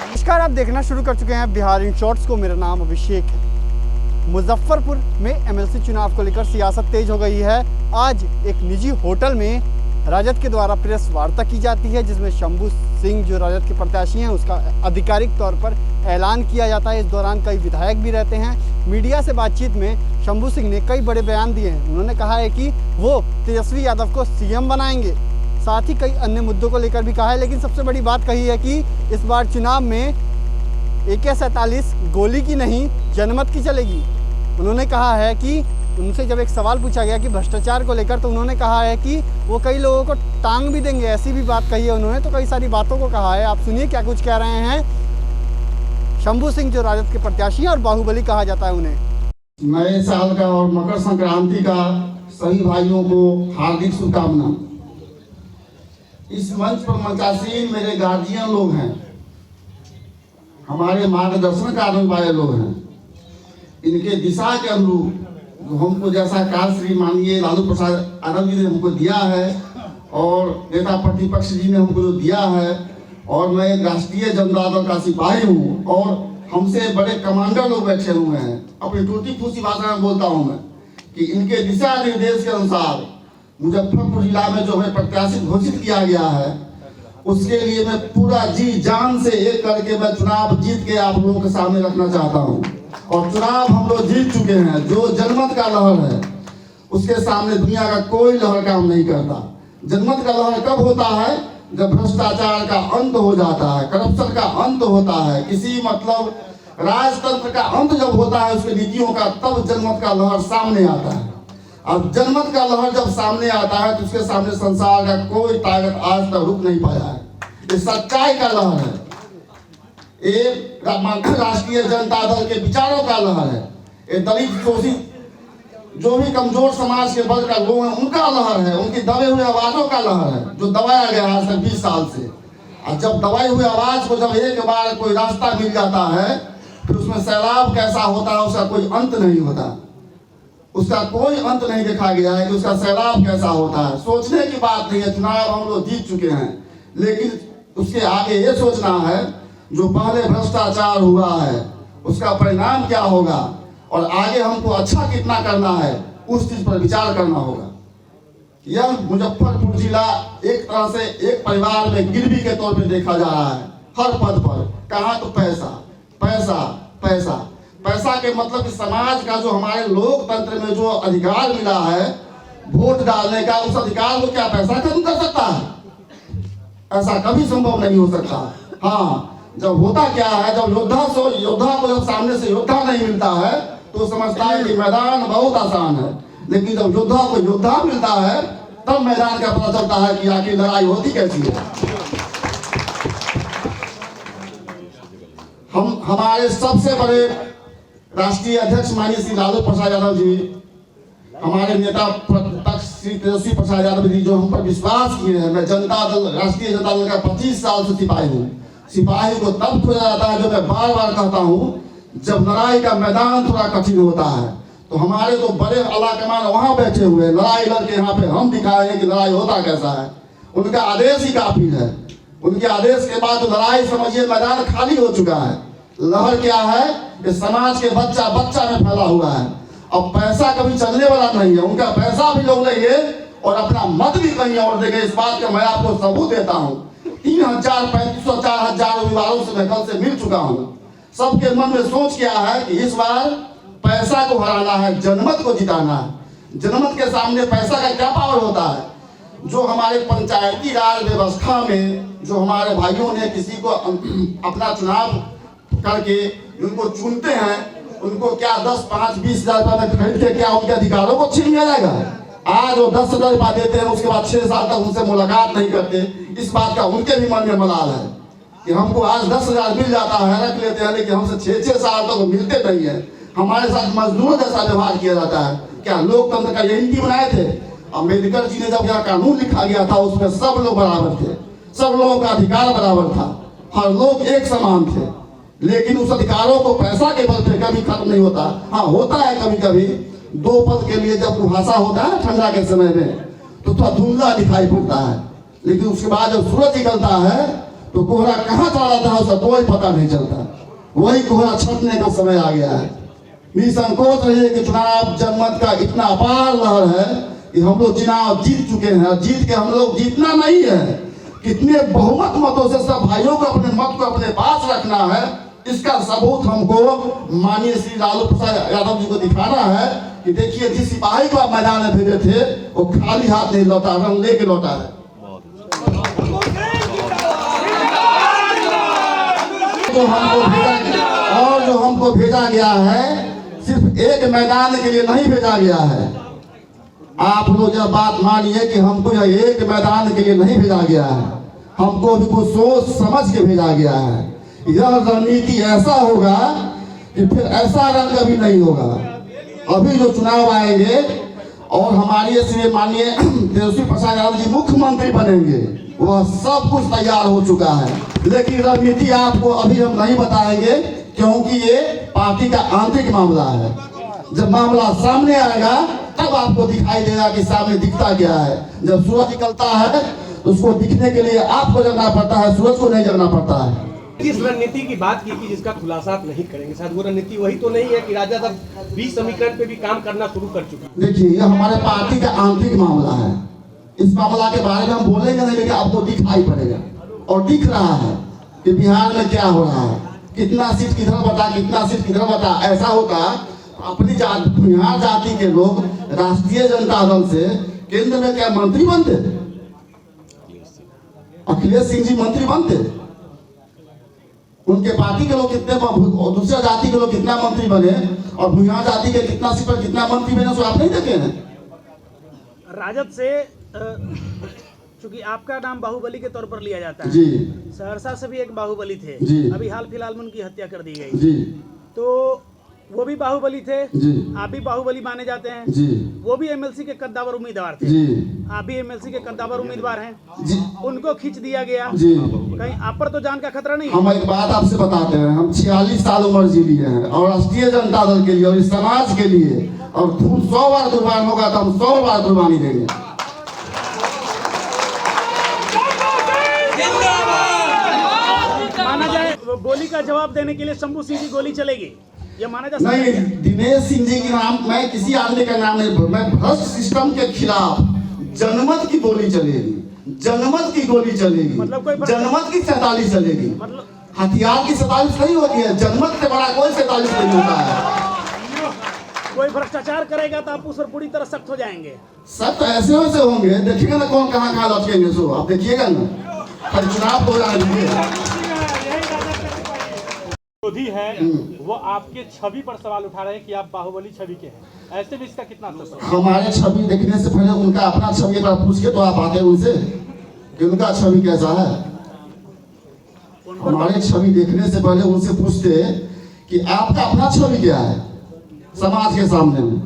नमस्कार, आप देखना शुरू कर चुके हैं बिहार इन शॉर्ट्स को। मेरा नाम अभिषेक है। मुजफ्फरपुर में एमएलसी चुनाव को लेकर सियासत तेज हो गई है। आज एक निजी होटल में राजद के द्वारा प्रेस वार्ता की जाती है, जिसमें शंभू सिंह जो राजद के प्रत्याशी हैं उसका आधिकारिक तौर पर ऐलान किया जाता है। इस दौरान कई विधायक भी रहते हैं। मीडिया से बातचीत में शंभू सिंह ने कई बड़े बयान दिए हैं। उन्होंने कहा है कि वो तेजस्वी यादव को सीएम बनाएंगे, साथ ही कई अन्य मुद्दों को लेकर भी कहा है। लेकिन सबसे बड़ी बात कही है कि इस बार चुनाव में AK-47 गोली की नहीं जनमत की चलेगी। उन्होंने कहा है कि उनसे जब एक सवाल पूछा गया कि भ्रष्टाचार को लेकर, तो उन्होंने कहा है कि वो कई लोगों को टांग भी देंगे, ऐसी भी बात कही है उन्होंने। तो कई सारी बातों को कहा है। आप सुनिए क्या कुछ कह रहे हैं शंभू सिंह जो राजद के प्रत्याशी हैं और बाहुबली कहा जाता है उन्हें। नए साल का और मकर संक्रांति का सभी भाइयों को हार्दिक शुभकामना। इस मंच पर मंचासीन मेरे गार्जियन लोग हैं, हमारे मार्गदर्शन करने वाले लोग हैं। इनके दिशा के अनुरूप हमको जैसा कार्य श्री माननीय लालू प्रसाद यादव जी ने हमको दिया है और नेता प्रतिपक्ष जी ने हमको जो दिया है, और मैं एक राष्ट्रीय जनता दल का सिपाही हूँ और हमसे बड़े कमांडर लोग बैठे हुए हैं। अपनी टूटी फूसी भाषा में बोलता हूँ मैं कि इनके दिशा निर्देश के अनुसार मुजफ्फरपुर जिला में जो है प्रत्याशी घोषित किया गया है, उसके लिए मैं पूरा जी जान से एक करके मैं चुनाव जीत के आप लोगों के सामने रखना चाहता हूँ। और चुनाव हम लोग जीत चुके हैं। जो जनमत का लहर है उसके सामने दुनिया का कोई लहर काम नहीं करता। जनमत का लहर कब होता है? जब भ्रष्टाचार का अंत हो जाता है, करप्शन का अंत होता है, किसी मतलब राजतंत्र का अंत जब होता है उसके नीतियों का, तब जनमत का लहर सामने आता है। अब जनमत का लहर जब सामने आता है तो उसके सामने संसार का कोई ताकत आज तक रुक नहीं पाया है। ये सच्चाई का लहर है, ये राष्ट्रीय जनता दल के विचारों का लहर है, ये दलित शोषित जो भी कमजोर समाज के वर्ग का लोग हैं उनका लहर है, उनकी दबे हुए आवाजों का लहर है, जो दबाया गया आज तक 20 साल से। और जब दबाई हुई आवाज को जब एक बार कोई रास्ता मिल जाता है फिर उसमें सैलाब कैसा होता है उसका कोई अंत नहीं होता। उसका कोई अंत नहीं देखा गया है कि उसका सैलाब कैसा होता है। सोचने की बात नहीं है। चुनाव हम लोग जीत चुके हैं, लेकिन उसके आगे ये सोचना है जो पहले भ्रष्टाचार हुआ है उसका परिणाम क्या होगा और आगे हमको अच्छा कितना करना है, उस चीज पर विचार करना होगा। यह मुजफ्फरपुर जिला एक तरह से एक परिवार में गिरवी के तौर पे देखा जा रहा है। हर पद पर कहाँ तो पैसा पैसा पैसा पैसा के मतलब कि समाज का जो हमारे लोकतंत्र में जो अधिकार मिला है वोट डालने का, उस अधिकार को क्या पैसा खत्म कर सकता है? ऐसा कभी संभव नहीं हो सकता। हाँ, जब होता क्या है, जब योद्धा को जब सामने से योद्धा नहीं मिलता है तो समझता है कि मैदान बहुत आसान है, लेकिन जब योद्धा को योद्धा मिलता है तब मैदान का पता चलता है कि आखिर लड़ाई होती कैसी है। हमारे सबसे बड़े राष्ट्रीय अध्यक्ष माननीय श्री लालू प्रसाद यादव जी, हमारे नेता प्रतिपक्ष श्री तेजस्वी प्रसाद यादव जी जो हम पर विश्वास किए हैं। मैं राष्ट्रीय जनता दल का 25 साल से सिपाही हूँ। सिपाही को तब खोजा जाता है, जो मैं बार बार कहता हूँ, जब लड़ाई का मैदान थोड़ा कठिन होता है। तो हमारे तो बड़े आला कमान वहां बैठे हुए, लड़ाई लड़के यहाँ पे हम दिखाए हैं कि लड़ाई होता कैसा है। उनका आदेश ही काफी है। उनके आदेश के बाद तो लड़ाई समझिए मैदान खाली हो चुका है। लहर क्या है कि समाज के बच्चा बच्चा में फैला हुआ है। अब पैसा कभी चलने वाला नहीं है। उनका पैसा भी लोग लेंगे और अपना मत भी कहीं और देंगे। इस बात का मैं आपको सबूत देता हूँ। 3000, 3500, 4000 उम्मीदवारों से मैं कल से मिल चुका हूँ। सबके मन में सोच क्या है कि इस बार पैसा को हराना है, जनमत को जिताना है। जनमत के सामने पैसा का क्या पावर होता है। जो हमारे पंचायती राज व्यवस्था में जो हमारे भाइयों ने किसी को अपना चुनाव करके उनको चुनते हैं, उनको क्या 10, 5, 20 हजार रुपये में खरीद के क्या उनके अधिकारों को छीन लिया जाएगा। आज वो 10,000 रुपया देते हैं, उसके बाद 6 साल तक उनसे मुलाकात नहीं करते। इस बात का उनके भी मन में मलाल है कि हमको आज 10,000 मिल जाता है, रख लेते हैं, लेकिन हमसे 6-6 साल तक मिलते नहीं है। हमारे साथ मजदूर जैसा व्यवहार किया जाता है। क्या लोकतंत्र का यही नीति बनाए थे? अम्बेडकर जी ने जब यह कानून लिखा गया था, उसमें सब लोग बराबर थे, सब लोगों का अधिकार बराबर था, हर लोग एक समान थे। लेकिन उस अधिकारों को पैसा के बल पे कभी खत्म नहीं होता। हाँ, होता है कभी कभी 2 पल के लिए, जब कुहासा होता है ठंडा के समय में तो थोड़ा धुंधला दिखाई पड़ता है, लेकिन उसके बाद जब सूरज निकलता है तो कोहरा कहाँ चला जाता है उसका कोई पता नहीं चलता। वही कोहरा छटने का समय आ गया है। निसंकोच रहिए कि चुनाव जनमत का इतना अपार लहर है कि हम लोग चुनाव जीत चुके हैं, और जीत के हम लोग जीतना नहीं है, कितने बहुमत मतों से सब भाइयों को अपने मत को अपने पास रखना है, इसका सबूत हमको माननीय श्री लालू प्रसाद यादव जी को दिखाना है कि देखिए, जिस सिपाही को आप मैदान में भेजे थे वो खाली हाथ नहीं लौटा, रंग लेके लौटा है। जो हमको भेजा गया है सिर्फ एक मैदान के लिए नहीं भेजा गया है। आप लोग यह बात मानिए कि हमको यह एक मैदान के लिए नहीं भेजा गया है, हमको भी कुछ सोच समझ के भेजा गया है। यह रणनीति ऐसा होगा कि फिर ऐसा रंग कभी नहीं होगा। अभी जो चुनाव आएंगे और हमारे श्री माननीय तेजस्वी प्रसाद यादव जी मुख्यमंत्री बनेंगे, वह सब कुछ तैयार हो चुका है, लेकिन रणनीति आपको अभी हम नहीं बताएंगे, क्योंकि ये पार्टी का आंतरिक मामला है। जब मामला सामने आएगा तब आपको दिखाई देगा कि सामने दिखता क्या है। जब सूरज निकलता है उसको दिखने के लिए आपको जगना पड़ता है, सूरज को नहीं जगना पड़ता है। जिस रणनीति की बात की थी जिसका खुलासा आप नहीं करेंगे, शायद वो रणनीति वही तो नहीं है कि राजद अब 20 समीकरण पे भी काम करना शुरू कर चुके हैं। देखिए, यह हमारे पार्टी का आंतरिक मामला है। इस मामला के बारे में हम बोलेंगे नहीं, लेकिन आपको दिखाई पड़ेगा और दिख रहा है कि बिहार में क्या हो रहा है, कितना सीट किधर बता, कितना सीट किधर बता। ऐसा होता अपनी बिहार जाति के लोग राष्ट्रीय जनता दल से केंद्र में क्या मंत्री बनते? अखिलेश सिंह जी मंत्री बनते? उनके पार्टी के लोग कितने, दूसरे जाति के लोग कितना मंत्री बने, और बिहार जाति के कितना सीट पर कितना मंत्री बने, सो आप नहीं देखे हैं। राजद से चूंकि आपका नाम बाहुबली के तौर पर लिया जाता है जी, सहरसा से भी एक बाहुबली थे जी, अभी हाल फिलहाल में उनकी हत्या कर दी गई जी, तो वो भी बाहुबली थे जी, आप भी बाहुबली माने जाते हैं जी, वो भी एमएलसी के कद्दावर उम्मीदवार थे, जी, आप भी एमएलसी के कद्दावर उम्मीदवार हैं, जी, उनको खींच दिया गया, जी। कहीं आप पर तो जान का खतरा नहीं? हम एक बात आपसे बताते हैं, हम 46 साल उम्र जी लिए हैं, और राष्ट्रीय जनता दल के लिए और इस समाज के लिए, और 100 बार कुर्बान होगा तो हम 100 बार कुर्बानी देंगे। माना जाए गोली का जवाब देने के लिए शंभू सिंह की गोली चलेगी, ये माना जा सकता नहीं, है? दिनेश सिंह जी के नाम, मैं किसी आदमी का नाम नहीं, मैं भ्रष्ट सिस्टम के खिलाफ जनमत की गोली चलेगी, जनमत की गोली चलेगी, मतलब कोई जनमत की 47 चलेगी। मतलब हथियार की 47 नहीं होती है, जनमत से बड़ा कोई 47 नहीं होता है। कोई भ्रष्टाचार करेगा तो आप उस पर पूरी तरह सख्त हो जाएंगे। सब तो ऐसे वैसे होंगे, देखिएगा ना कौन कहाँ लटकेंगे, सो आप देखिएगा ना, हर चुनाव हो रहा विरोधी है वो आपके छवि पर सवाल उठा रहे हैं कि आप बाहुबली छवि के हैं, ऐसे भी इसका कितना असर है? हमारे छवि देखने से पहले उनका अपना छवि पर पूछ के तो आप आते हैं उनसे कि उनका छवि कैसा है। हमारे छवि देखने से पहले उनसे पूछते कि आपका अपना छवि क्या है समाज के सामने में।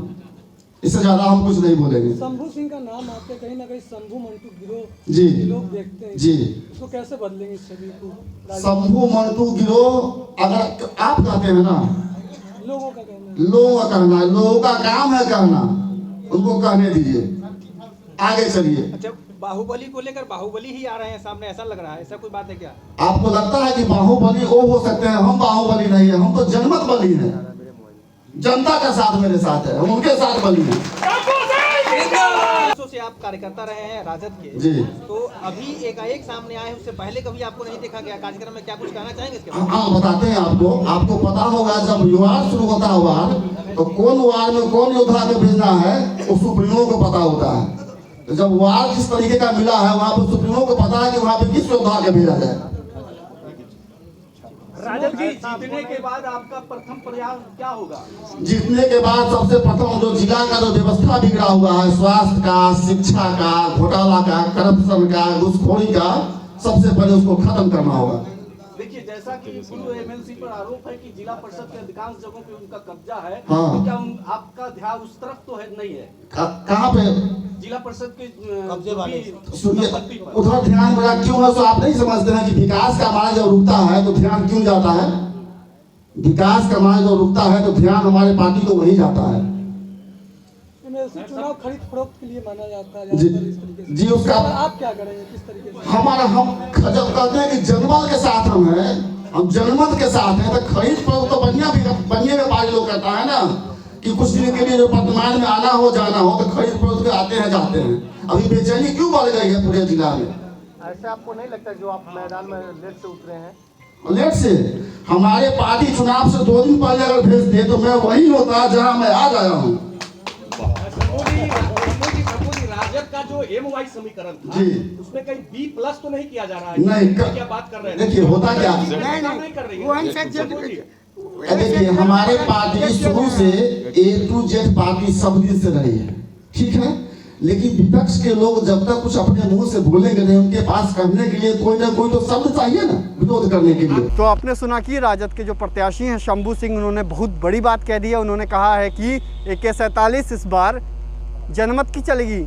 इससे ज्यादा हम कुछ नहीं बोलेंगे। शंभू सिंह का नाम आपके कहीं ना कहीं शंभू मंटू गिरोह जी, लोग देखते हैं जी, इसको कैसे बदलेंगे इस छवि को? शंभू मंटू गिरोह अगर आप कहते हैं ना, लोगों का कहना है। लोगों का कहना है, लोगों का काम है कहना, उनको कहने दीजिए, आगे चलिए। अच्छा, बाहुबली को लेकर बाहुबली ही आ रहे हैं सामने, ऐसा लग रहा है, ऐसा कोई बात है क्या? आपको लगता है कि बाहुबली वो हो सकते हैं, हम बाहुबली नहीं है, हम तो जनमत बली है। जनता का साथ मेरे साथ है, हम उनके साथ बली हैं। से आप कार्यकर्ता रहे हैं राजद के जी, तो अभी एकाएक सामने आए, उससे पहले कभी आपको नहीं देखा गया कार्यक्रम में, क्या कुछ कहना चाहेंगे इसके बारे में? हाँ बताते हैं आपको। आपको पता होगा जब युवा शुरू होता हुआ तो कौन वार्ड में कौन योद्धा को भेजना है वो सुप्रीमो को पता होता है। तो जब वार्ड किस तरीके का मिला है वहाँ पर सुप्रीमो को पता है कि वहाँ पे किस योद्धा को भेजा जाए। राजद जी जीतने के बाद आपका प्रथम प्रयास क्या होगा? जीतने के बाद सबसे प्रथम जो जिला का जो व्यवस्था बिगड़ा हुआ है, स्वास्थ्य का, शिक्षा का, घोटाला का, करप्शन का, घूसखोरी का, सबसे पहले उसको खत्म करना होगा। देखिए, जैसा कि पूर्व एमएलसी पर आरोप है कि जिला परिषद के अधिकांश जगहों पे उनका कब्जा है, हाँ। तो क्या आपका ध्यान उस तरफ तो है नहीं है? कहाँ पे? जिला परिषद के कब्जे वाले सुनिए, उधर ध्यान मेरा क्यों है? तो आप नहीं समझते हैं कि विकास का हमारा जब रुकता है तो ध्यान क्यों जाता है? विकास का हमारा जब रुकता है तो ध्यान हमारे पार्टी को वही जाता है। एमएलसी चुनाव खरीद फरोख्त के लिए माना जाता है जी, इस तरीके से। जी, उसका आप क्या करेंगे, किस तरीके से? हमारा हम जब कहते हैं कि जनमत के साथ हम हैं, हम जनमत के साथ हैं, तो खरीद फरोख्त तो बढ़िया व्यापारी लोग करता है ना, कि कुछ दिन के लिए जो वर्तमान में आना हो जाना हो तो खरीद फरोख्त के आते हैं जाते हैं। अभी बेचैनी क्यों बढ़ गई है पूरे जिला में? ऐसे आपको नहीं लगता जो आप मैदान में लेट से उतरे हैं? लेट से हमारे पार्टी चुनाव से 2 दिन पहले अगर भेज दे तो मैं वही होता जहाँ मैं आज आया हूँ। राजद का जो MY समीकरण था, जी, उसमें कहीं B+ तो नहीं किया जा रहा है? नहीं, क्या बात कर रहे हैं? देखिए होता क्या, नहीं कर रही है। देखिए हमारे पार्टी शुरू से A to Z पार्टी सब दिन से रही है, ठीक है, लेकिन विपक्ष के लोग जब तक कुछ अपने मुंह से बोलेंगे नहीं, उनके पास करने के लिए कोई ना कोई तो शब्द चाहिए ना विरोध करने के लिए। तो आपने सुना कि राजद के जो प्रत्याशी हैं शंभू सिंह, उन्होंने बहुत बड़ी बात कह दी है। उन्होंने कहा है कि AK-47 इस बार जनमत की चलेगी,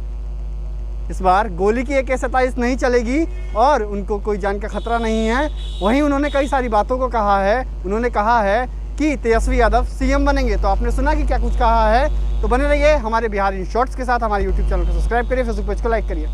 इस बार गोली की AK-47 नहीं चलेगी और उनको कोई जान का खतरा नहीं है। वहीं उन्होंने कई सारी बातों को कहा है। उन्होंने कहा है कि तेजस्वी यादव CM बनेंगे। तो आपने सुना कि क्या कुछ कहा है। तो बने रहिए हमारे बिहार इन शॉर्ट्स के साथ। हमारे YouTube चैनल को सब्सक्राइब करिए, फेसबुक पेज को लाइक करिए।